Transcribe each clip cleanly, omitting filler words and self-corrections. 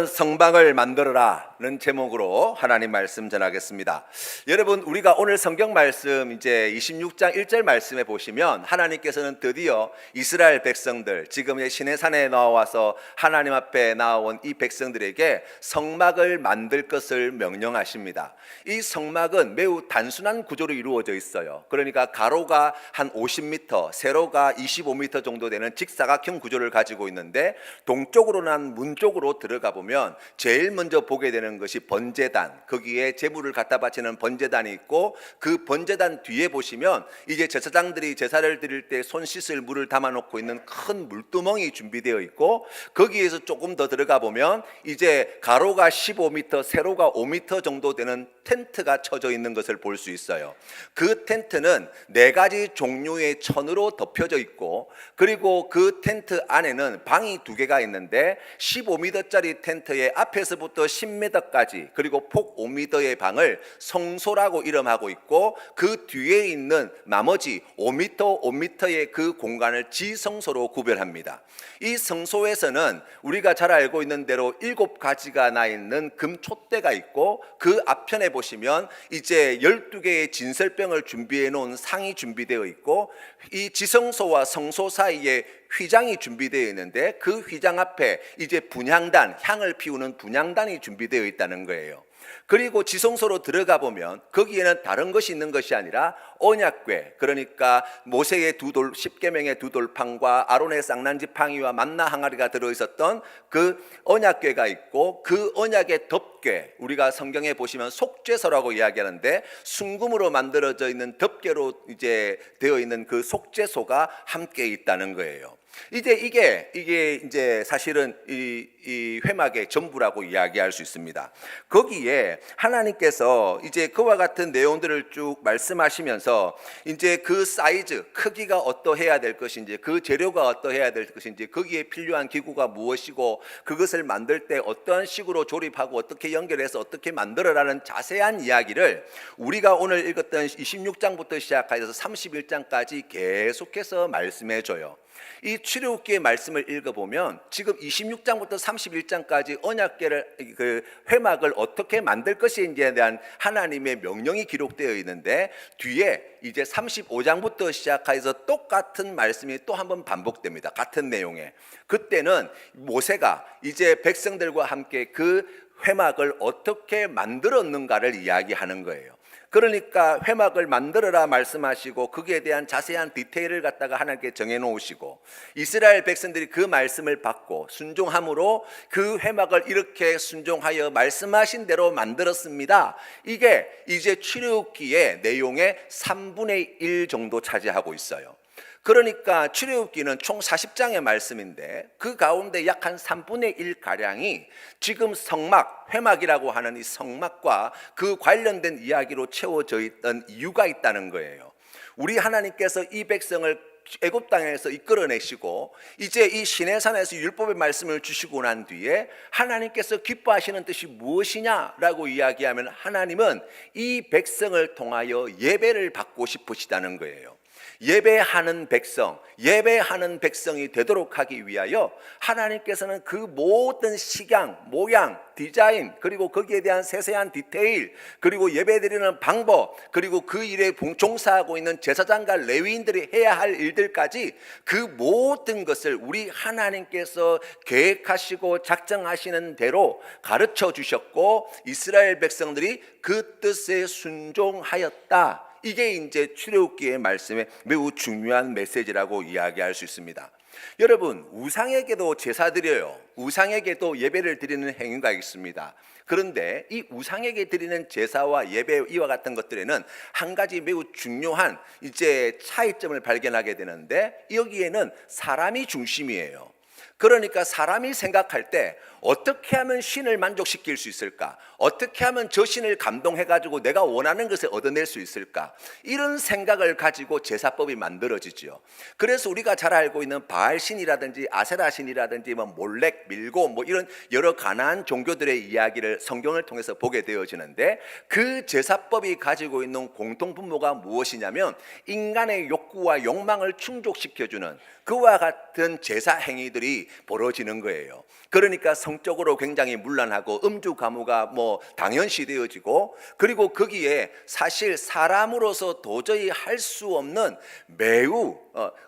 성막을 만들어라는 제목으로 하나님 말씀 전하겠습니다. 여러분, 우리가 오늘 성경 말씀 이제 26장 1절 말씀에 보시면 하나님께서는 드디어 이스라엘 백성들, 지금의 시내산에 나와서 하나님 앞에 나온 이 백성들에게 성막을 만들 것을 명령하십니다. 이 성막은 매우 단순한 구조로 이루어져 있어요. 그러니까 가로가 한 50m, 세로가 25m 정도 되는 직사각형 구조를 가지고 있는데, 동쪽으로 난 문 쪽으로 들어가 보면 제일 먼저 보게 되는 것이 번제단, 거기에 제물을 갖다 바치는 번제단이 있고, 그 번제단 뒤에 보시면 이제 제사장들이 제사를 드릴 때 손 씻을 물을 담아 놓고 있는 큰 물두멍이 준비되어 있고, 거기에서 조금 더 들어가 보면 이제 가로가 15m, 세로가 5m 정도 되는 텐트가 쳐져 있는 것을 볼 수 있어요. 그 텐트는 4가지 종류의 천으로 덮여져 있고, 그리고 그 텐트 안에는 방이 2개가 있는데 15m짜리 텐트의 앞에서부터 10m까지, 그리고 폭 5m의 방을 성소라고 이름하고 있고, 그 뒤에 있는 나머지 5m, 5m의 그 공간을 지성소로 구별합니다. 이 성소에서는 우리가 잘 알고 있는 대로 7가지가 나 있는 금촛대가 있고, 그 앞편에 보시면 이제 12개의 진설병을 준비해 놓은 상이 준비되어 있고, 이 지성소와 성소 사이에 휘장이 준비되어 있는데, 그 휘장 앞에 이제 분향단, 향을 피우는 분향단이 준비되어 있다는 거예요. 그리고 지성소로 들어가 보면 거기에는 다른 것이 있는 것이 아니라 언약궤, 그러니까 모세의 2돌, 10계명의 2돌판과 아론의 쌍난지팡이와 만나 항아리가 들어있었던 그 언약궤가 있고, 그 언약의 덮궤, 우리가 성경에 보시면 속죄소라고 이야기하는데, 순금으로 만들어져 있는 덮궤로 이제 되어 있는 그 속죄소가 함께 있다는 거예요. 이제 이게 이제 사실은 이 회막의 전부라고 이야기할 수 있습니다. 거기에 하나님께서 이제 그와 같은 내용들을 쭉 말씀하시면서 이제 그 사이즈, 크기가 어떠해야 될 것인지, 그 재료가 어떠해야 될 것인지, 거기에 필요한 기구가 무엇이고, 그것을 만들 때 어떠한 식으로 조립하고 어떻게 연결해서 어떻게 만들어라는 자세한 이야기를 우리가 오늘 읽었던 26장부터 시작해서 31장까지 계속해서 말씀해 줘요. 이 출애굽기의 말씀을 읽어보면 지금 26장부터 31장까지 언약궤를, 그 회막을 어떻게 만들 것인지에 대한 하나님의 명령이 기록되어 있는데, 뒤에 이제 35장부터 시작해서 똑같은 말씀이 또 한 번 반복됩니다. 같은 내용에. 그때는 모세가 이제 백성들과 함께 그 회막을 어떻게 만들었는가를 이야기하는 거예요. 그러니까 회막을 만들어라 말씀하시고, 거기에 대한 자세한 디테일을 갖다가 하나님께 정해놓으시고, 이스라엘 백성들이 그 말씀을 받고 순종함으로 그 회막을 이렇게 순종하여 말씀하신 대로 만들었습니다. 이게 이제 출애굽기의 내용의 3분의 1 정도 차지하고 있어요. 그러니까 출애굽기는 총 40장의 말씀인데, 그 가운데 약 한 3분의 1 가량이 지금 성막, 회막이라고 하는 이 성막과 그 관련된 이야기로 채워져 있던 이유가 있다는 거예요. 우리 하나님께서 이 백성을 애굽 땅에서 이끌어내시고 이제 이 시내산에서 율법의 말씀을 주시고 난 뒤에 하나님께서 기뻐하시는 뜻이 무엇이냐라고 이야기하면, 하나님은 이 백성을 통하여 예배를 받고 싶으시다는 거예요. 예배하는 백성이 되도록 하기 위하여 하나님께서는 그 모든 식양, 모양, 디자인, 그리고 거기에 대한 세세한 디테일, 그리고 예배드리는 방법, 그리고 그 일에 종사하고 있는 제사장과 레위인들이 해야 할 일들까지, 그 모든 것을 우리 하나님께서 계획하시고 작정하시는 대로 가르쳐 주셨고, 이스라엘 백성들이 그 뜻에 순종하였다. 이게 이제 출애굽기의 말씀의 매우 중요한 메시지라고 이야기할 수 있습니다. 여러분, 우상에게도 제사 드려요. 우상에게도 예배를 드리는 행위가 있습니다. 그런데 이 우상에게 드리는 제사와 예배, 이와 같은 것들에는 한 가지 매우 중요한 이제 차이점을 발견하게 되는데, 여기에는 사람이 중심이에요. 그러니까 사람이 생각할 때 어떻게 하면 신을 만족시킬 수 있을까? 어떻게 하면 저 신을 감동해가지고 내가 원하는 것을 얻어낼 수 있을까? 이런 생각을 가지고 제사법이 만들어지죠. 그래서 우리가 잘 알고 있는 바알신이라든지 아세라신이라든지 몰렉, 밀고 이런 여러 가나안 종교들의 이야기를 성경을 통해서 보게 되어지는데, 그 제사법이 가지고 있는 공통분모가 무엇이냐면 인간의 욕구와 욕망을 충족시켜주는 그와 같은 제사 행위들이 벌어지는 거예요. 그러니까 성적으로 굉장히 문란하고 음주 가무가 뭐 당연시 되어지고, 그리고 거기에 사실 사람으로서 도저히 할 수 없는 매우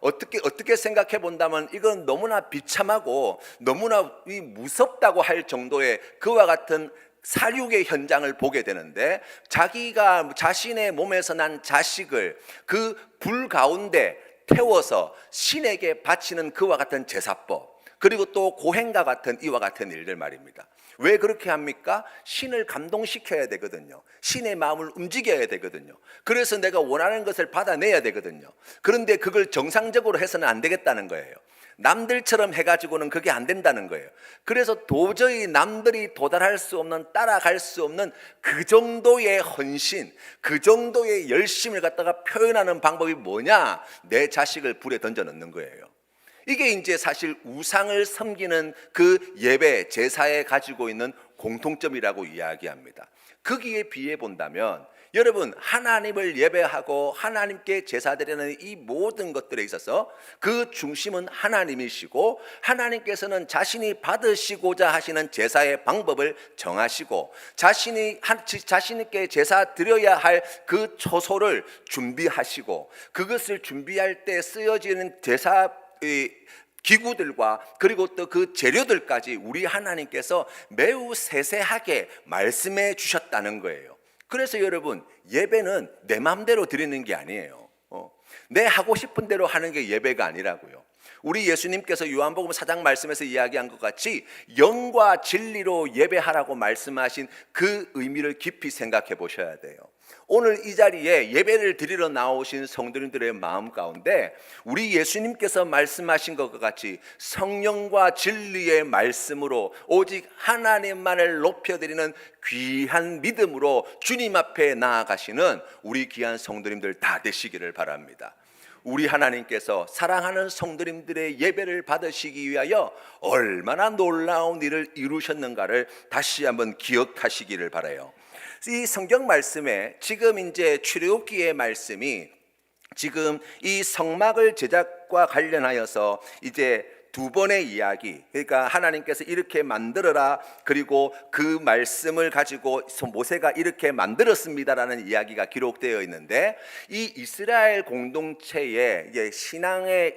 어떻게 생각해 본다면 이건 너무나 비참하고 너무나 무섭다고 할 정도의 그와 같은 살육의 현장을 보게 되는데, 자기가 자신의 몸에서 난 자식을 그 불 가운데 태워서 신에게 바치는 그와 같은 제사법, 그리고 또 고행과 같은 이와 같은 일들 말입니다. 왜 그렇게 합니까? 신을 감동시켜야 되거든요. 신의 마음을 움직여야 되거든요. 그래서 내가 원하는 것을 받아내야 되거든요. 그런데 그걸 정상적으로 해서는 안 되겠다는 거예요. 남들처럼 해가지고는 그게 안 된다는 거예요. 그래서 도저히 남들이 도달할 수 없는, 따라갈 수 없는 그 정도의 헌신, 그 정도의 열심을 갖다가 표현하는 방법이 뭐냐? 내 자식을 불에 던져 넣는 거예요. 이게 이제 사실 우상을 섬기는 그 예배, 제사에 가지고 있는 공통점이라고 이야기합니다. 거기에 비해 본다면 여러분, 하나님을 예배하고 하나님께 제사드리는 이 모든 것들에 있어서 그 중심은 하나님이시고, 하나님께서는 자신이 받으시고자 하시는 제사의 방법을 정하시고, 자신께 제사 드려야 할 그 초소를 준비하시고, 그것을 준비할 때 쓰여지는 제사 기구들과 그리고 또 그 재료들까지 우리 하나님께서 매우 세세하게 말씀해 주셨다는 거예요. 그래서 여러분, 예배는 내 마음대로 드리는 게 아니에요. 내 하고 싶은 대로 하는 게 예배가 아니라고요. 우리 예수님께서 요한복음 4장 말씀에서 이야기한 것 같이 영과 진리로 예배하라고 말씀하신 그 의미를 깊이 생각해 보셔야 돼요. 오늘 이 자리에 예배를 드리러 나오신 성도님들의 마음 가운데 우리 예수님께서 말씀하신 것과 같이 성령과 진리의 말씀으로 오직 하나님만을 높여드리는 귀한 믿음으로 주님 앞에 나아가시는 우리 귀한 성도님들 다 되시기를 바랍니다. 우리 하나님께서 사랑하는 성도님들의 예배를 받으시기 위하여 얼마나 놀라운 일을 이루셨는가를 다시 한번 기억하시기를 바라요. 이 성경 말씀에 지금 이제 출애굽기의 말씀이 지금 이 성막을 제작과 관련하여서 이제 두 번의 이야기, 그러니까 하나님께서 이렇게 만들어라, 그리고 그 말씀을 가지고 모세가 이렇게 만들었습니다라는 이야기가 기록되어 있는데, 이 이스라엘 공동체의 신앙의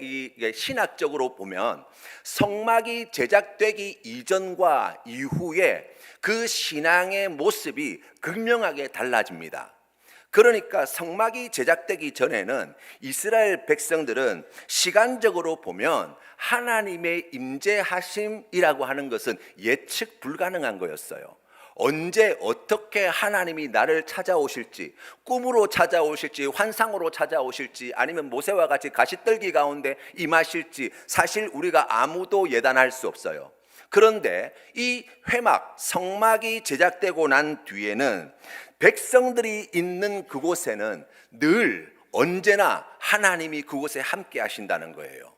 신학적으로 보면 성막이 제작되기 이전과 이후에 그 신앙의 모습이 극명하게 달라집니다. 그러니까 성막이 제작되기 전에는 이스라엘 백성들은 시간적으로 보면 하나님의 임재하심이라고 하는 것은 예측 불가능한 거였어요. 언제 어떻게 하나님이 나를 찾아오실지, 꿈으로 찾아오실지 환상으로 찾아오실지 아니면 모세와 같이 가시떨기 가운데 임하실지 사실 우리가 아무도 예단할 수 없어요. 그런데 이 회막, 성막이 제작되고 난 뒤에는 백성들이 있는 그곳에는 늘 언제나 하나님이 그곳에 함께 하신다는 거예요.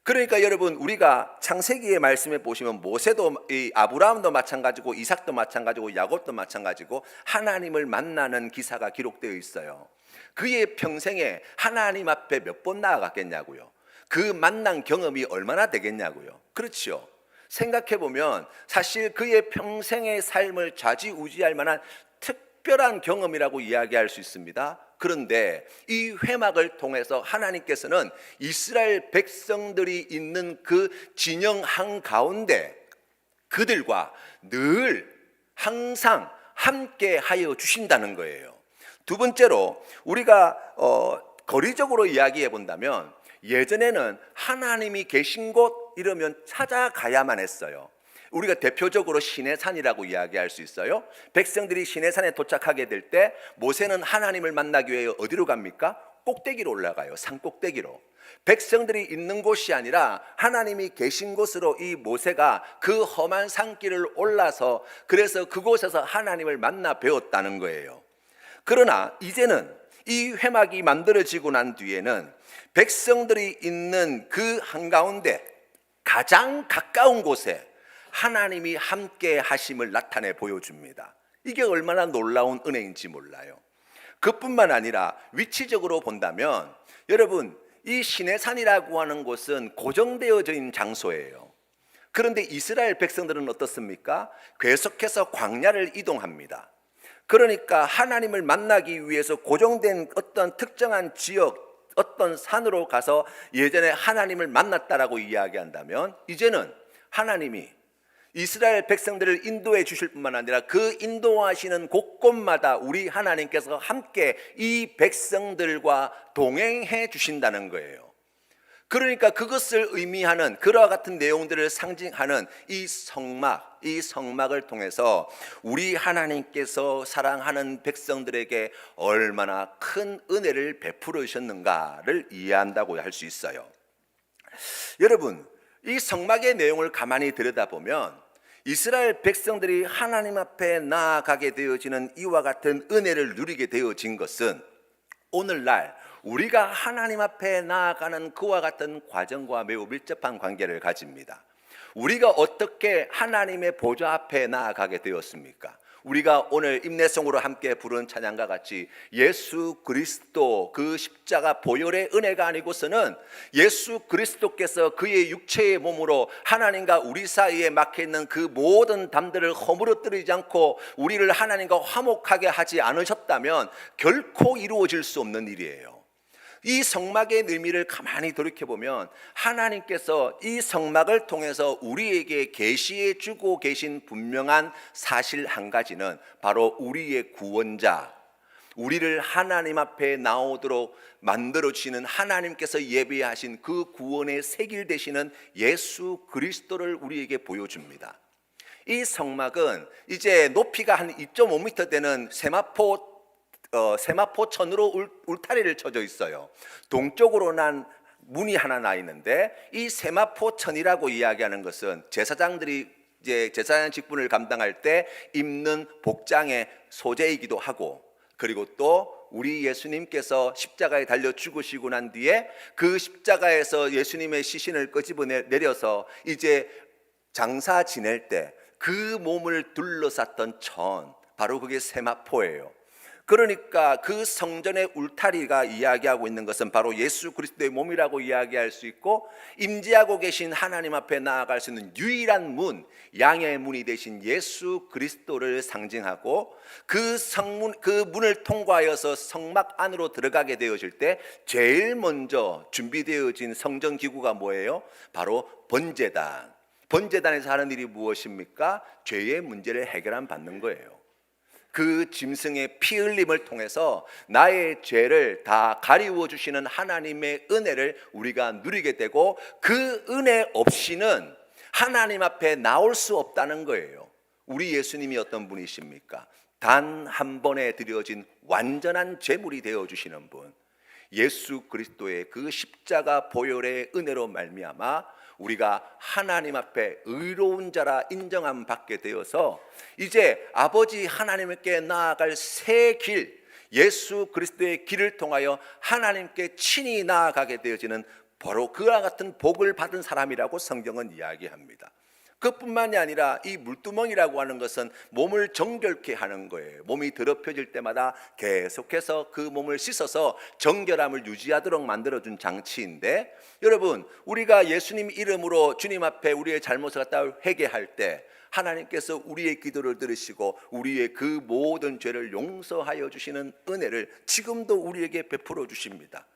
그러니까 여러분, 우리가 창세기의 말씀에 보시면 모세도, 아브라함도 마찬가지고 이삭도 마찬가지고 야곱도 마찬가지고 하나님을 만나는 기사가 기록되어 있어요. 그의 평생에 하나님 앞에 몇 번 나아갔겠냐고요. 그 만난 경험이 얼마나 되겠냐고요. 그렇죠. 생각해보면 사실 그의 평생의 삶을 좌지우지할 만한 특별한 경험이라고 이야기할 수 있습니다. 그런데 이 회막을 통해서 하나님께서는 이스라엘 백성들이 있는 그 진영 한가운데 그들과 늘 항상 함께 하여 주신다는 거예요. 두 번째로 우리가 거리적으로 이야기해 본다면 예전에는 하나님이 계신 곳 이러면 찾아가야만 했어요. 우리가 대표적으로 시내산이라고 이야기할 수 있어요. 백성들이 시내산에 도착하게 될 때 모세는 하나님을 만나기 위해 어디로 갑니까? 꼭대기로 올라가요. 산 꼭대기로. 백성들이 있는 곳이 아니라 하나님이 계신 곳으로 이 모세가 그 험한 산길을 올라서 그래서 그곳에서 하나님을 만나 배웠다는 거예요. 그러나 이제는 이 회막이 만들어지고 난 뒤에는 백성들이 있는 그 한가운데 가장 가까운 곳에 하나님이 함께 하심을 나타내 보여줍니다. 이게 얼마나 놀라운 은혜인지 몰라요. 그뿐만 아니라 위치적으로 본다면 여러분, 이 시내산이라고 하는 곳은 고정되어져 있는 장소예요. 그런데 이스라엘 백성들은 어떻습니까? 계속해서 광야를 이동합니다. 그러니까 하나님을 만나기 위해서 고정된 어떤 특정한 지역, 어떤 산으로 가서 예전에 하나님을 만났다라고 이야기한다면, 이제는 하나님이 이스라엘 백성들을 인도해 주실 뿐만 아니라 그 인도하시는 곳곳마다 우리 하나님께서 함께 이 백성들과 동행해 주신다는 거예요. 그러니까 그것을 의미하는 그와 같은 내용들을 상징하는 이 성막을 통해서 우리 하나님께서 사랑하는 백성들에게 얼마나 큰 은혜를 베풀어 주셨는가를 이해한다고 할 수 있어요. 여러분, 이 성막의 내용을 가만히 들여다보면 이스라엘 백성들이 하나님 앞에 나아가게 되어지는 이와 같은 은혜를 누리게 되어진 것은 오늘날 우리가 하나님 앞에 나아가는 그와 같은 과정과 매우 밀접한 관계를 가집니다. 우리가 어떻게 하나님의 보좌 앞에 나아가게 되었습니까? 우리가 오늘 임내성으로 함께 부른 찬양과 같이 예수 그리스도 그 십자가 보혈의 은혜가 아니고서는 예수 그리스도께서 그의 육체의 몸으로 하나님과 우리 사이에 막혀있는 그 모든 담들을 허물어뜨리지 않고 우리를 하나님과 화목하게 하지 않으셨다면 결코 이루어질 수 없는 일이에요. 이 성막의 의미를 가만히 돌이켜보면 하나님께서 이 성막을 통해서 우리에게 계시해 주고 계신 분명한 사실 한 가지는 바로 우리의 구원자, 우리를 하나님 앞에 나오도록 만들어주시는 하나님께서 예비하신 그 구원의 세길 되시는 예수 그리스도를 우리에게 보여줍니다. 이 성막은 이제 높이가 한 2.5m 되는 세마포천으로 울타리를 쳐져 있어요. 동쪽으로 난 문이 하나 나 있는데 이 세마포천이라고 이야기하는 것은 제사장들이 이제 제사장 직분을 감당할 때 입는 복장의 소재이기도 하고, 그리고 또 우리 예수님께서 십자가에 달려 죽으시고 난 뒤에 그 십자가에서 예수님의 시신을 끄집어 내려서 이제 장사 지낼 때 그 몸을 둘러쌌던 천, 바로 그게 세마포예요. 그러니까 그 성전의 울타리가 이야기하고 있는 것은 바로 예수 그리스도의 몸이라고 이야기할 수 있고, 임재하고 계신 하나님 앞에 나아갈 수 있는 유일한 문, 양의 문이 되신 예수 그리스도를 상징하고, 그 문을 통과하여서 성막 안으로 들어가게 되어질 때 제일 먼저 준비되어진 성전 기구가 뭐예요? 바로 번제단. 번제단에서 하는 일이 무엇입니까? 죄의 문제를 해결함 받는 거예요. 그 짐승의 피 흘림을 통해서 나의 죄를 다 가리워 주시는 하나님의 은혜를 우리가 누리게 되고, 그 은혜 없이는 하나님 앞에 나올 수 없다는 거예요. 우리 예수님이 어떤 분이십니까? 단 한 번에 드려진 완전한 제물이 되어 주시는 분, 예수 그리스도의 그 십자가 보혈의 은혜로 말미암아 우리가 하나님 앞에 의로운 자라 인정함 받게 되어서 이제 아버지 하나님께 나아갈 새 길, 예수 그리스도의 길을 통하여 하나님께 친히 나아가게 되어지는 바로 그와 같은 복을 받은 사람이라고 성경은 이야기합니다. 그뿐만이 아니라 이 물두멍이라고 하는 것은 몸을 정결케 하는 거예요. 몸이 더럽혀질 때마다 계속해서 그 몸을 씻어서 정결함을 유지하도록 만들어준 장치인데, 여러분, 우리가 예수님 이름으로 주님 앞에 우리의 잘못을 갖다 회개할 때 하나님께서 우리의 기도를 들으시고 우리의 그 모든 죄를 용서하여 주시는 은혜를 지금도 우리에게 베풀어 주십니다.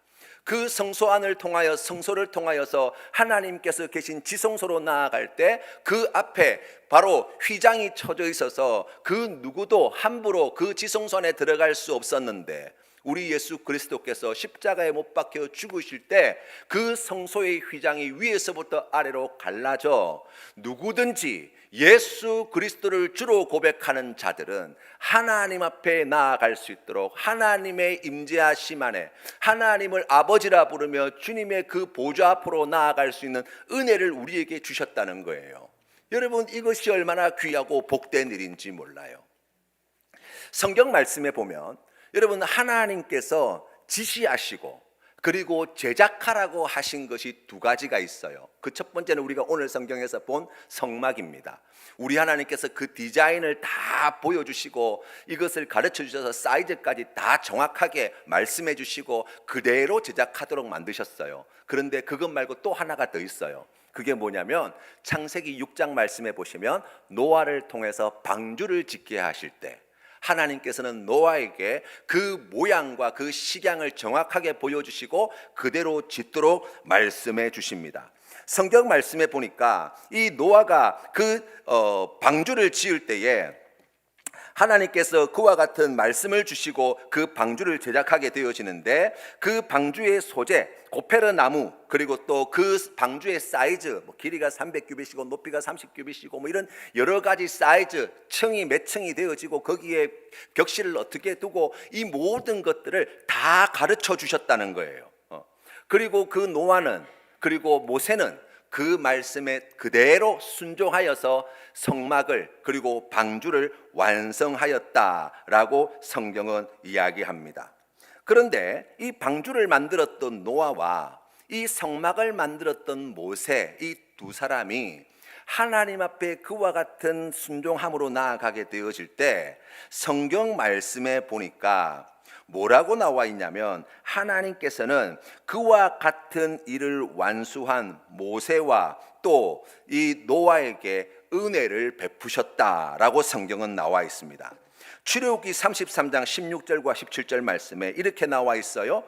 그 성소 안을 통하여 성소를 통하여서 하나님께서 계신 지성소로 나아갈 때 그 앞에 바로 휘장이 쳐져 있어서 그 누구도 함부로 그 지성소 안에 들어갈 수 없었는데, 우리 예수 그리스도께서 십자가에 못 박혀 죽으실 때 그 성소의 휘장이 위에서부터 아래로 갈라져 누구든지 예수 그리스도를 주로 고백하는 자들은 하나님 앞에 나아갈 수 있도록 하나님의 임재하심 안에 하나님을 아버지라 부르며 주님의 그 보좌 앞으로 나아갈 수 있는 은혜를 우리에게 주셨다는 거예요. 여러분, 이것이 얼마나 귀하고 복된 일인지 몰라요. 성경 말씀에 보면 여러분, 하나님께서 지시하시고 그리고 제작하라고 하신 것이 두 가지가 있어요. 그 첫 번째는 우리가 오늘 성경에서 본 성막입니다. 우리 하나님께서 그 디자인을 다 보여주시고 이것을 가르쳐 주셔서 사이즈까지 다 정확하게 말씀해 주시고 그대로 제작하도록 만드셨어요. 그런데 그것 말고 또 하나가 더 있어요. 그게 뭐냐면 창세기 6장 말씀에 보시면 노아를 통해서 방주를 짓게 하실 때 하나님께서는 노아에게 그 모양과 그 식양을 정확하게 보여주시고 그대로 짓도록 말씀해 주십니다. 성경 말씀에 보니까 이 노아가 그 방주를 지을 때에 하나님께서 그와 같은 말씀을 주시고 그 방주를 제작하게 되어지는데 그 방주의 소재 고페르 나무 그리고 또 그 방주의 사이즈 길이가 300규빗이고 높이가 30규빗이고 이런 여러 가지 사이즈 층이 몇 층이 되어지고 거기에 벽실을 어떻게 두고 이 모든 것들을 다 가르쳐 주셨다는 거예요. 그리고 그 노아는 그리고 모세는 그 말씀에 그대로 순종하여서 성막을 그리고 방주를 완성하였다라고 성경은 이야기합니다. 그런데 이 방주를 만들었던 노아와 이 성막을 만들었던 모세 이 두 사람이 하나님 앞에 그와 같은 순종함으로 나아가게 되어질 때 성경 말씀에 보니까 뭐라고 나와 있냐면 하나님께서는 그와 같은 일을 완수한 모세와 또 이 노아에게 은혜를 베푸셨다라고 성경은 나와 있습니다. 출애굽기 33장 16절과 17절 말씀에 이렇게 나와 있어요.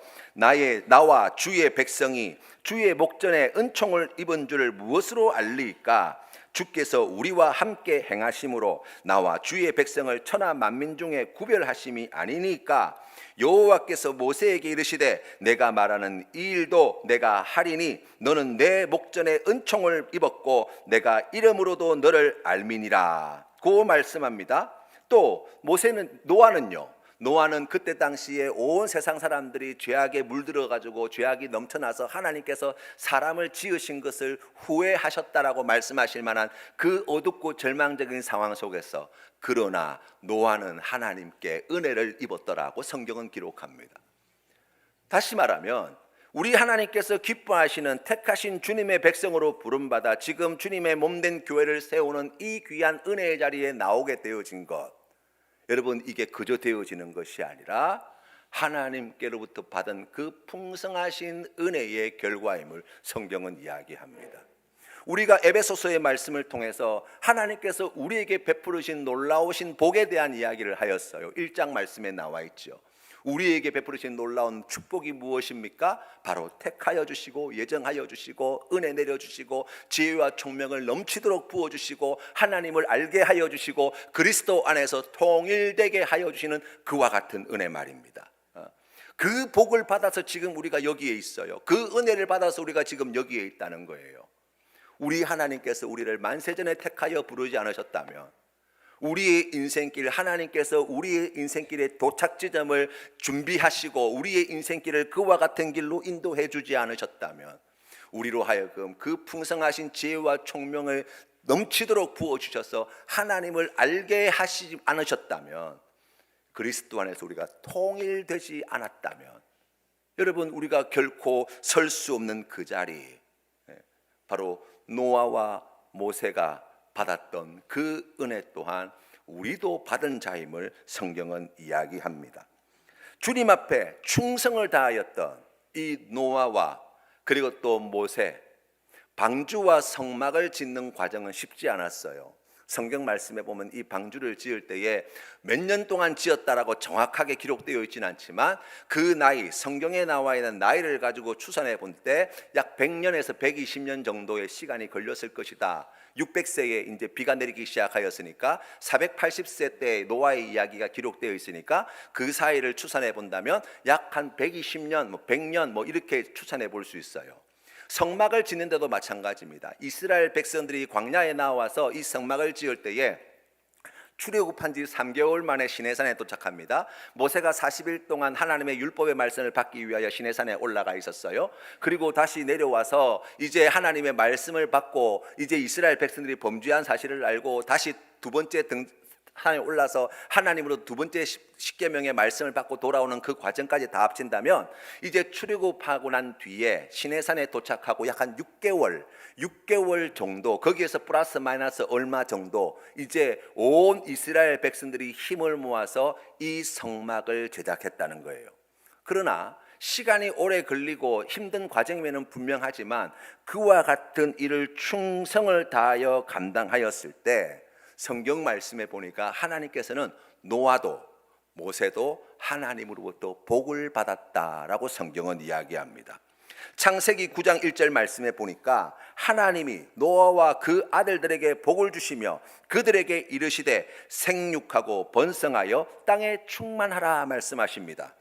나와 주의 백성이 주의 목전에 은총을 입은 줄을 무엇으로 알리까? 주께서 우리와 함께 행하심으로 나와 주의 백성을 천하 만민 중에 구별하심이 아니니까. 여호와께서 모세에게 이르시되 내가 말하는 이 일도 내가 하리니 너는 내 목전에 은총을 입었고 내가 이름으로도 너를 알미니라 고 말씀합니다. 또 노아는 그때 당시에 온 세상 사람들이 죄악에 물들어 가지고 죄악이 넘쳐나서 하나님께서 사람을 지으신 것을 후회하셨다라고 말씀하실 만한 그 어둡고 절망적인 상황 속에서 그러나 노아는 하나님께 은혜를 입었더라고 성경은 기록합니다. 다시 말하면 우리 하나님께서 기뻐하시는 택하신 주님의 백성으로 부름받아 지금 주님의 몸된 교회를 세우는 이 귀한 은혜의 자리에 나오게 되어진 것, 여러분 이게 그저 되어지는 것이 아니라 하나님께로부터 받은 그 풍성하신 은혜의 결과임을 성경은 이야기합니다. 우리가 에베소서의 말씀을 통해서 하나님께서 우리에게 베푸르신 놀라우신 복에 대한 이야기를 하였어요. 1장 말씀에 나와 있죠. 우리에게 베푸르신 놀라운 축복이 무엇입니까? 바로 택하여 주시고 예정하여 주시고 은혜 내려주시고 지혜와 총명을 넘치도록 부어주시고 하나님을 알게 하여 주시고 그리스도 안에서 통일되게 하여 주시는 그와 같은 은혜 말입니다. 그 복을 받아서 지금 우리가 여기에 있어요. 그 은혜를 받아서 우리가 지금 여기에 있다는 거예요. 우리 하나님께서 우리를 만세전에 택하여 부르지 않으셨다면 우리의 인생길 하나님께서 우리의 인생길의 도착 지점을 준비하시고 우리의 인생길을 그와 같은 길로 인도해 주지 않으셨다면 우리로 하여금 그 풍성하신 지혜와 총명을 넘치도록 부어주셔서 하나님을 알게 하시지 않으셨다면 그리스도 안에서 우리가 통일되지 않았다면 여러분 우리가 결코 설 수 없는 그 자리 바로 노아와 모세가 받았던 그 은혜 또한 우리도 받은 자임을 성경은 이야기합니다. 주님 앞에 충성을 다하였던 이 노아와 그리고 또 모세 방주와 성막을 짓는 과정은 쉽지 않았어요. 성경 말씀에 보면 이 방주를 지을 때에 몇 년 동안 지었다라고 정확하게 기록되어 있지는 않지만 그 나이 성경에 나와 있는 나이를 가지고 추산해 본 때 약 100년에서 120년 정도의 시간이 걸렸을 것이다. 600세에 이제 비가 내리기 시작하였으니까 480세 때 노아의 이야기가 기록되어 있으니까 그 사이를 추산해 본다면 약 한 120년, 100년 이렇게 추산해 볼 수 있어요. 성막을 짓는데도 마찬가지입니다. 이스라엘 백성들이 광야에 나와서 이 성막을 지을 때에 출애굽한 지 3개월 만에 시내산에 도착합니다. 모세가 40일 동안 하나님의 율법의 말씀을 받기 위하여 시내산에 올라가 있었어요. 그리고 다시 내려와서 이제 하나님의 말씀을 받고 이제 이스라엘 백성들이 범죄한 사실을 알고 다시 두 번째 산에 올라서 하나님으로 두 번째 십계명의 말씀을 받고 돌아오는 그 과정까지 다 합친다면 이제 출애굽하고 난 뒤에 시내산에 도착하고 약 한 6개월 정도 거기에서 플러스 마이너스 얼마 정도 이제 온 이스라엘 백성들이 힘을 모아서 이 성막을 제작했다는 거예요. 그러나 시간이 오래 걸리고 힘든 과정이면 분명하지만 그와 같은 일을 충성을 다하여 감당하였을 때 성경 말씀에 보니까 하나님께서는 노아도 모세도 하나님으로부터 복을 받았다라고 성경은 이야기합니다. 창세기 9장 1절 말씀에 보니까 하나님이 노아와 그 아들들에게 복을 주시며 그들에게 이르시되 생육하고 번성하여 땅에 충만하라 말씀하십니다.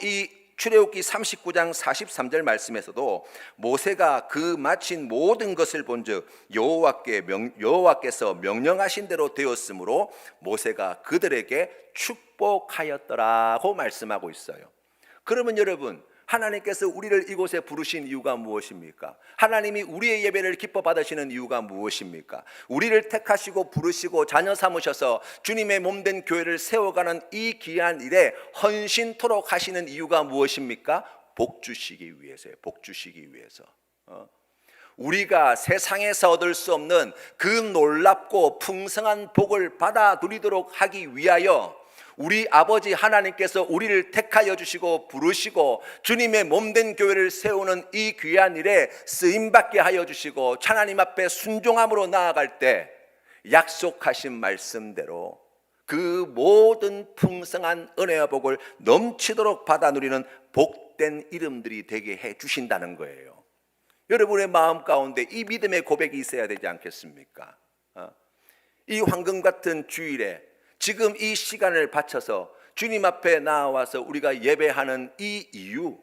이 출애굽기 39장 43절 말씀에서도 모세가 그 마친 모든 것을 본즉 여호와께서 명령하신 대로 되었으므로 모세가 그들에게 축복하였더라고 말씀하고 있어요. 그러면 여러분, 하나님께서 우리를 이곳에 부르신 이유가 무엇입니까? 하나님이 우리의 예배를 기뻐 받으시는 이유가 무엇입니까? 우리를 택하시고 부르시고 자녀 삼으셔서 주님의 몸된 교회를 세워가는 이 귀한 일에 헌신토록 하시는 이유가 무엇입니까? 복 주시기 위해서예요. 복 주시기 위해서. 우리가 세상에서 얻을 수 없는 그 놀랍고 풍성한 복을 받아 누리도록 하기 위하여 우리 아버지 하나님께서 우리를 택하여 주시고 부르시고 주님의 몸된 교회를 세우는 이 귀한 일에 쓰임받게 하여 주시고 하나님 앞에 순종함으로 나아갈 때 약속하신 말씀대로 그 모든 풍성한 은혜와 복을 넘치도록 받아 누리는 복된 이름들이 되게 해 주신다는 거예요. 여러분의 마음 가운데 이 믿음의 고백이 있어야 되지 않겠습니까? 이 황금 같은 주일에 지금 이 시간을 바쳐서 주님 앞에 나와서 우리가 예배하는 이 이유,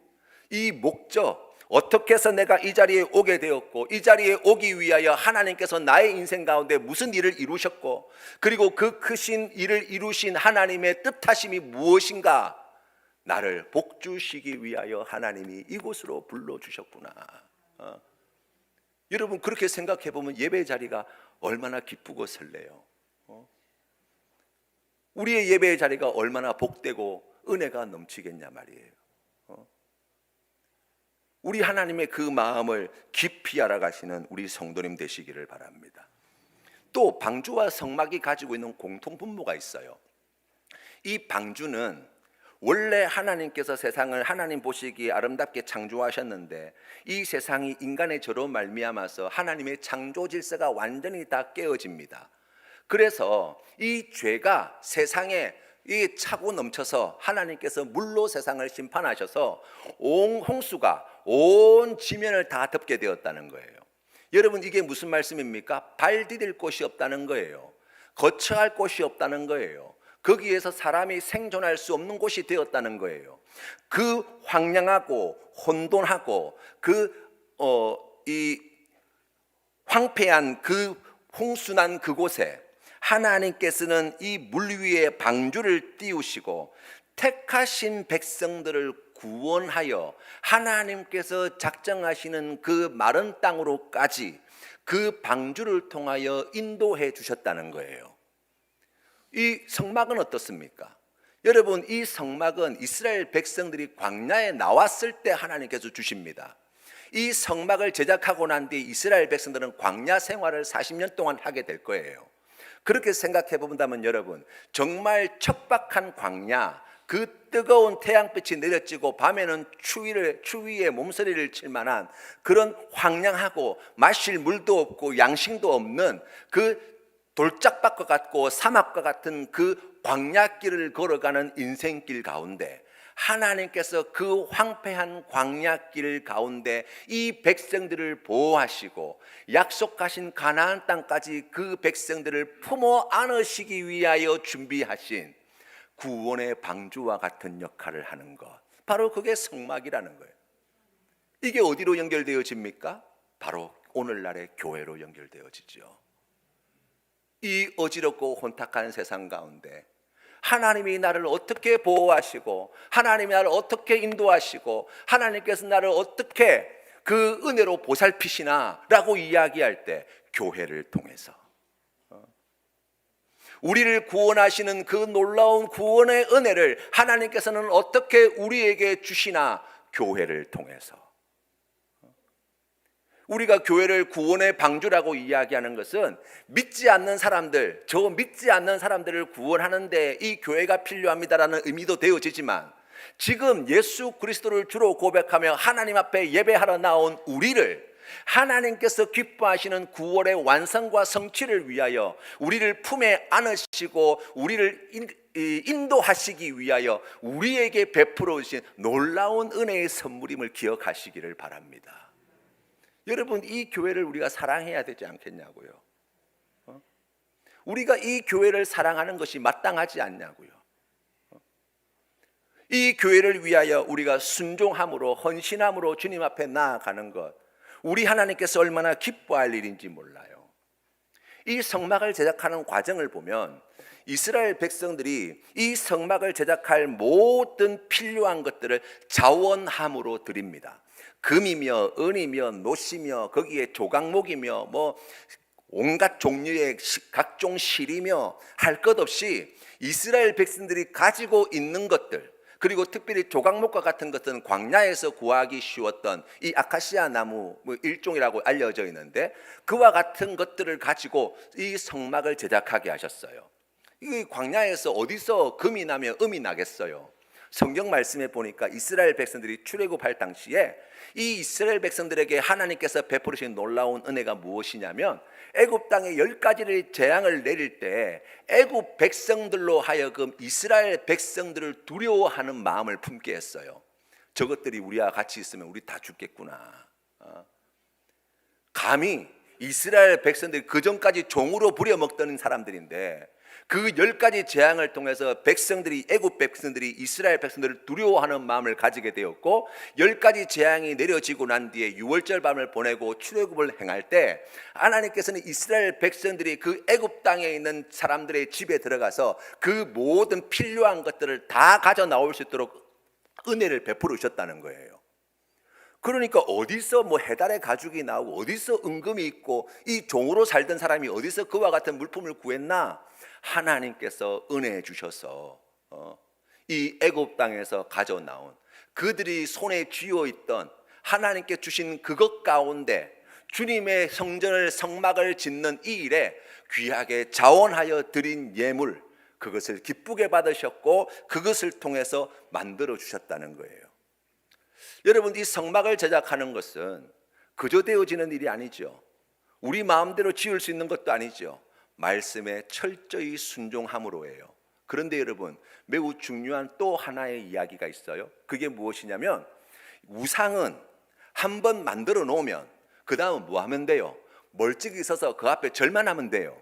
이 목적, 어떻게 해서 내가 이 자리에 오게 되었고 이 자리에 오기 위하여 하나님께서 나의 인생 가운데 무슨 일을 이루셨고 그리고 그 크신 일을 이루신 하나님의 뜻하심이 무엇인가, 나를 복주시기 위하여 하나님이 이곳으로 불러주셨구나. 여러분, 그렇게 생각해 보면 예배 자리가 얼마나 기쁘고 설레요. 우리의 예배의 자리가 얼마나 복되고 은혜가 넘치겠냐 말이에요. 우리 하나님의 그 마음을 깊이 알아가시는 우리 성도님 되시기를 바랍니다. 또 방주와 성막이 가지고 있는 공통분모가 있어요. 이 방주는 원래 하나님께서 세상을 하나님 보시기에 아름답게 창조하셨는데 이 세상이 인간의 죄로 말미암아서 하나님의 창조 질서가 완전히 다 깨어집니다. 그래서 이 죄가 세상에 이 차고 넘쳐서 하나님께서 물로 세상을 심판하셔서 온 홍수가 온 지면을 다 덮게 되었다는 거예요. 여러분, 이게 무슨 말씀입니까? 발 디딜 곳이 없다는 거예요. 거처할 곳이 없다는 거예요. 거기에서 사람이 생존할 수 없는 곳이 되었다는 거예요. 그 황량하고 혼돈하고 이 황폐한 그 홍수난 그곳에 하나님께서는 이 물 위에 방주를 띄우시고 택하신 백성들을 구원하여 하나님께서 작정하시는 그 마른 땅으로까지 그 방주를 통하여 인도해 주셨다는 거예요. 이 성막은 어떻습니까? 여러분, 이 성막은 이스라엘 백성들이 광야에 나왔을 때 하나님께서 주십니다. 이 성막을 제작하고 난 뒤에 이스라엘 백성들은 광야 생활을 40년 동안 하게 될 거예요. 그렇게 생각해 본다면 여러분, 정말 척박한 광야, 그 뜨거운 태양빛이 내려지고 밤에는 추위에 몸서리를 칠 만한 그런 황량하고 마실 물도 없고 양식도 없는 그 돌짝밭과 같고 사막과 같은 그 광야길을 걸어가는 인생길 가운데 하나님께서 그 황폐한 광야길 가운데 이 백성들을 보호하시고 약속하신 가나안 땅까지 그 백성들을 품어 안으시기 위하여 준비하신 구원의 방주와 같은 역할을 하는 것, 바로 그게 성막이라는 거예요. 이게 어디로 연결되어집니까? 바로 오늘날의 교회로 연결되어지죠. 이 어지럽고 혼탁한 세상 가운데 하나님이 나를 어떻게 보호하시고 하나님이 나를 어떻게 인도하시고 하나님께서 나를 어떻게 그 은혜로 보살피시나 라고 이야기할 때 교회를 통해서 우리를 구원하시는 그 놀라운 구원의 은혜를 하나님께서는 어떻게 우리에게 주시나? 교회를 통해서. 우리가 교회를 구원의 방주라고 이야기하는 것은 믿지 않는 사람들을 구원하는 데 이 교회가 필요합니다라는 의미도 되어지지만 지금 예수 그리스도를 주로 고백하며 하나님 앞에 예배하러 나온 우리를 하나님께서 기뻐하시는 구원의 완성과 성취를 위하여 우리를 품에 안으시고 우리를 인도하시기 위하여 우리에게 베풀어 주신 놀라운 은혜의 선물임을 기억하시기를 바랍니다. 여러분, 이 교회를 우리가 사랑해야 되지 않겠냐고요. 우리가 이 교회를 사랑하는 것이 마땅하지 않냐고요. 이 교회를 위하여 우리가 순종함으로 헌신함으로 주님 앞에 나아가는 것, 우리 하나님께서 얼마나 기뻐할 일인지 몰라요. 이 성막을 제작하는 과정을 보면 이스라엘 백성들이 이 성막을 제작할 모든 필요한 것들을 자원함으로 드립니다. 금이며 은이며 노시며 거기에 조각목이며 뭐 온갖 종류의 각종 실이며 할 것 없이 이스라엘 백성들이 가지고 있는 것들, 그리고 특별히 조각목과 같은 것은 광야에서 구하기 쉬웠던 이 아카시아 나무 일종이라고 알려져 있는데 그와 같은 것들을 가지고 이 성막을 제작하게 하셨어요. 이 광야에서 어디서 금이 나며 음이 나겠어요? 성경 말씀에 보니까 이스라엘 백성들이 출애굽할 당시에 이 이스라엘 백성들에게 하나님께서 베푸신 놀라운 은혜가 무엇이냐면 애굽 땅에 10가지의 재앙을 내릴 때 애굽 백성들로 하여금 이스라엘 백성들을 두려워하는 마음을 품게 했어요. 저것들이 우리와 같이 있으면 우리 다 죽겠구나. 감히 이스라엘 백성들이 그전까지 종으로 부려먹던 사람들인데 그 10가지 재앙을 통해서 백성들이, 애굽 백성들이 이스라엘 백성들을 두려워하는 마음을 가지게 되었고 10가지 재앙이 내려지고 난 뒤에 유월절 밤을 보내고 출애굽을 행할 때 하나님께서는 이스라엘 백성들이 그 애굽 땅에 있는 사람들의 집에 들어가서 그 모든 필요한 것들을 다 가져 나올 수 있도록 은혜를 베풀어 주셨다는 거예요. 그러니까 어디서 뭐 해달의 가죽이 나오고 어디서 은금이 있고 이 종으로 살던 사람이 어디서 그와 같은 물품을 구했나? 하나님께서 은혜 주셔서 이 애굽 땅에서 가져 나온 그들이 손에 쥐어 있던 하나님께 주신 그것 가운데 주님의 성전을 성막을 짓는 이 일에 귀하게 자원하여 드린 예물, 그것을 기쁘게 받으셨고 그것을 통해서 만들어 주셨다는 거예요. 여러분, 이 성막을 제작하는 것은 그저 되어지는 일이 아니죠. 우리 마음대로 지을 수 있는 것도 아니죠. 말씀에 철저히 순종함으로예요. 그런데 여러분, 매우 중요한 또 하나의 이야기가 있어요. 그게 무엇이냐면 우상은 한번 만들어 놓으면 그 다음은 뭐 하면 돼요? 멀찍이 서서 그 앞에 절만 하면 돼요.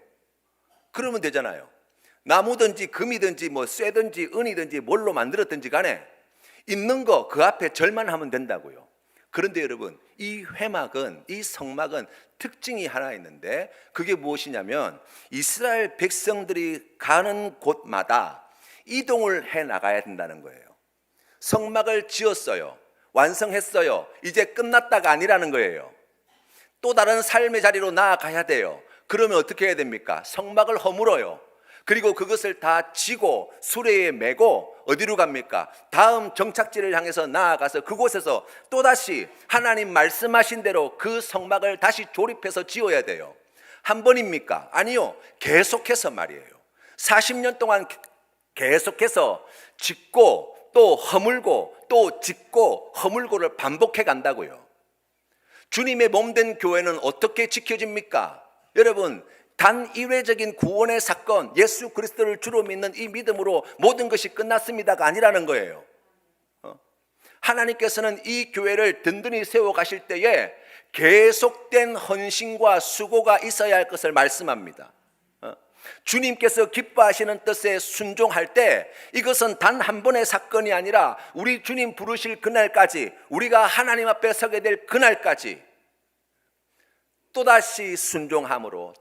그러면 되잖아요. 나무든지 금이든지 뭐 쇠든지 은이든지 뭘로 만들었든지 간에 있는 거 그 앞에 절만 하면 된다고요. 그런데 여러분, 이 회막은, 이 성막은 특징이 하나 있는데 그게 무엇이냐면 이스라엘 백성들이 가는 곳마다 이동을 해 나가야 된다는 거예요. 성막을 지었어요. 완성했어요. 이제 끝났다가 아니라는 거예요. 또 다른 삶의 자리로 나아가야 돼요. 그러면 어떻게 해야 됩니까? 성막을 허물어요. 그리고 그것을 다 지고 수레에 메고 어디로 갑니까? 다음 정착지를 향해서 나아가서 그곳에서 또다시 하나님 말씀하신 대로 그 성막을 다시 조립해서 지어야 돼요. 한 번입니까? 아니요. 계속해서 말이에요. 40년 동안 계속해서 짓고 또 허물고 또 짓고 허물고를 반복해 간다고요. 주님의 몸된 교회는 어떻게 지켜집니까? 여러분, 단 이례적인 구원의 사건, 예수 그리스도를 주로 믿는 이 믿음으로 모든 것이 끝났습니다가 아니라는 거예요. 하나님께서는 이 교회를 든든히 세워 가실 때에 계속된 헌신과 수고가 있어야 할 것을 말씀합니다. 주님께서 기뻐하시는 뜻에 순종할 때 이것은 단 한 번의 사건이 아니라 우리 주님 부르실 그날까지, 우리가 하나님 앞에 서게 될 그날까지 또다시 순종함으로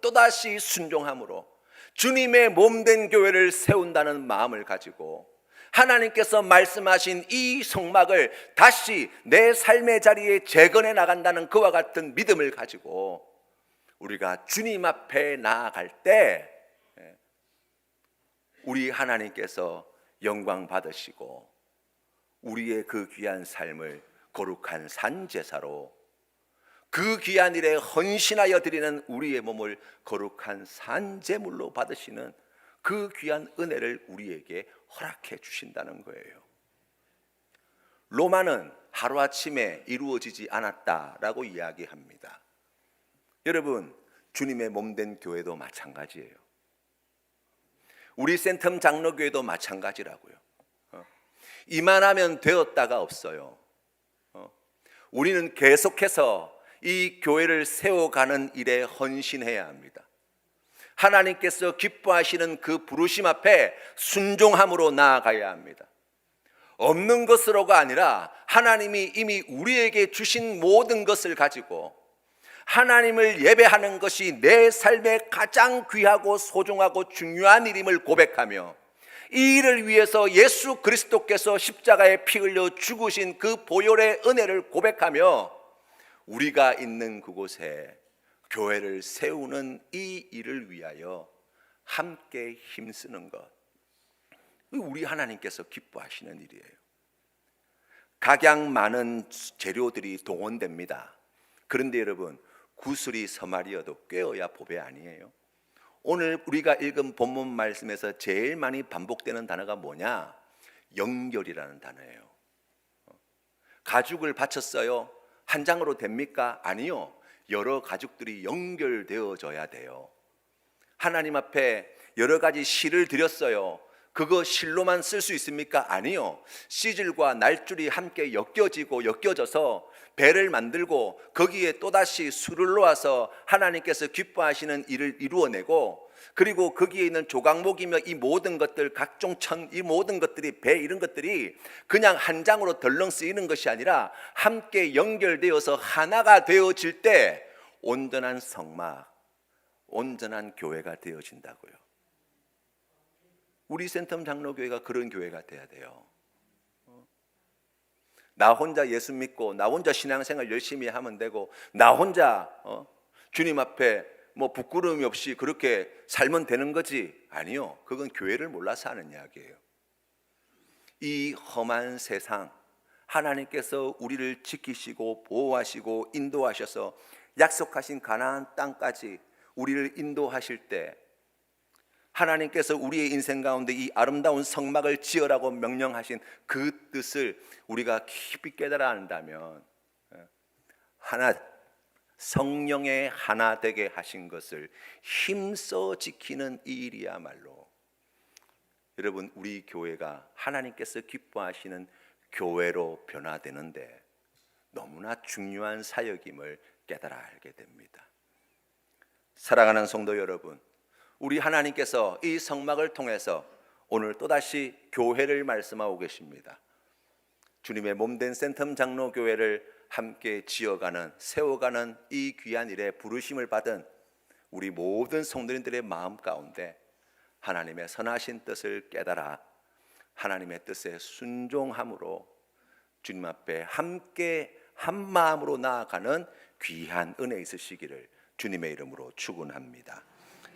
주님의 몸된 교회를 세운다는 마음을 가지고 하나님께서 말씀하신 이 성막을 다시 내 삶의 자리에 재건해 나간다는 그와 같은 믿음을 가지고 우리가 주님 앞에 나아갈 때 우리 하나님께서 영광 받으시고 우리의 그 귀한 삶을 거룩한 산제사로, 그 귀한 일에 헌신하여 드리는 우리의 몸을 거룩한 산제물로 받으시는 그 귀한 은혜를 우리에게 허락해 주신다는 거예요. 로마는 하루아침에 이루어지지 않았다라고 이야기합니다. 여러분, 주님의 몸된 교회도 마찬가지예요. 우리 센텀 장로교회도 마찬가지라고요. 이만하면 되었다가 없어요. 우리는 계속해서 이 교회를 세워가는 일에 헌신해야 합니다. 하나님께서 기뻐하시는 그 부르심 앞에 순종함으로 나아가야 합니다. 없는 것으로가 아니라 하나님이 이미 우리에게 주신 모든 것을 가지고 하나님을 예배하는 것이 내 삶의 가장 귀하고 소중하고 중요한 일임을 고백하며 이 일을 위해서 예수 그리스도께서 십자가에 피 흘려 죽으신 그 보혈의 은혜를 고백하며 우리가 있는 그곳에 교회를 세우는 이 일을 위하여 함께 힘쓰는 것, 우리 하나님께서 기뻐하시는 일이에요. 각양 많은 재료들이 동원됩니다. 그런데 여러분, 구슬이 서말이어도 꿰어야 보배 아니에요? 오늘 우리가 읽은 본문 말씀에서 제일 많이 반복되는 단어가 뭐냐? 연결이라는 단어예요. 가죽을 바쳤어요. 한 장으로 됩니까? 아니요. 여러 가죽들이 연결되어져야 돼요. 하나님 앞에 여러 가지 실을 드렸어요. 그거 실로만 쓸 수 있습니까? 아니요. 시질과 날줄이 함께 엮여져서 배를 만들고 거기에 또다시 술을 놓아서 하나님께서 기뻐하시는 일을 이루어내고, 그리고 거기에 있는 조각목이며 이 모든 것들, 각종 천, 이 모든 것들이, 배 이런 것들이 그냥 한 장으로 덜렁 쓰이는 것이 아니라 함께 연결되어서 하나가 되어질 때 온전한 성막, 온전한 교회가 되어진다고요. 우리 센텀 장로교회가 그런 교회가 돼야 돼요. 나 혼자 예수 믿고 나 혼자 신앙생활 열심히 하면 되고 나 혼자 주님 앞에 뭐 부끄러움이 없이 그렇게 살면 되는 거지. 아니요, 그건 교회를 몰라서 하는 이야기예요. 이 험한 세상, 하나님께서 우리를 지키시고 보호하시고 인도하셔서 약속하신 가나안 땅까지 우리를 인도하실 때 하나님께서 우리의 인생 가운데 이 아름다운 성막을 지으라고 명령하신 그 뜻을 우리가 깊이 깨달아 안다면, 하나, 성령의 하나 되게 하신 것을 힘써 지키는 이 일이야말로 여러분, 우리 교회가 하나님께서 기뻐하시는 교회로 변화되는데 너무나 중요한 사역임을 깨달아 알게 됩니다. 사랑하는 성도 여러분, 우리 하나님께서 이 성막을 통해서 오늘 또다시 교회를 말씀하고 계십니다. 주님의 몸된 센텀 장로교회를 함께 지어가는, 세워가는 이 귀한 일에 부르심을 받은 우리 모든 성도님들의 마음 가운데 하나님의 선하신 뜻을 깨달아 하나님의 뜻에 순종함으로 주님 앞에 함께 한 마음으로 나아가는 귀한 은혜 있으시기를 주님의 이름으로 축원합니다.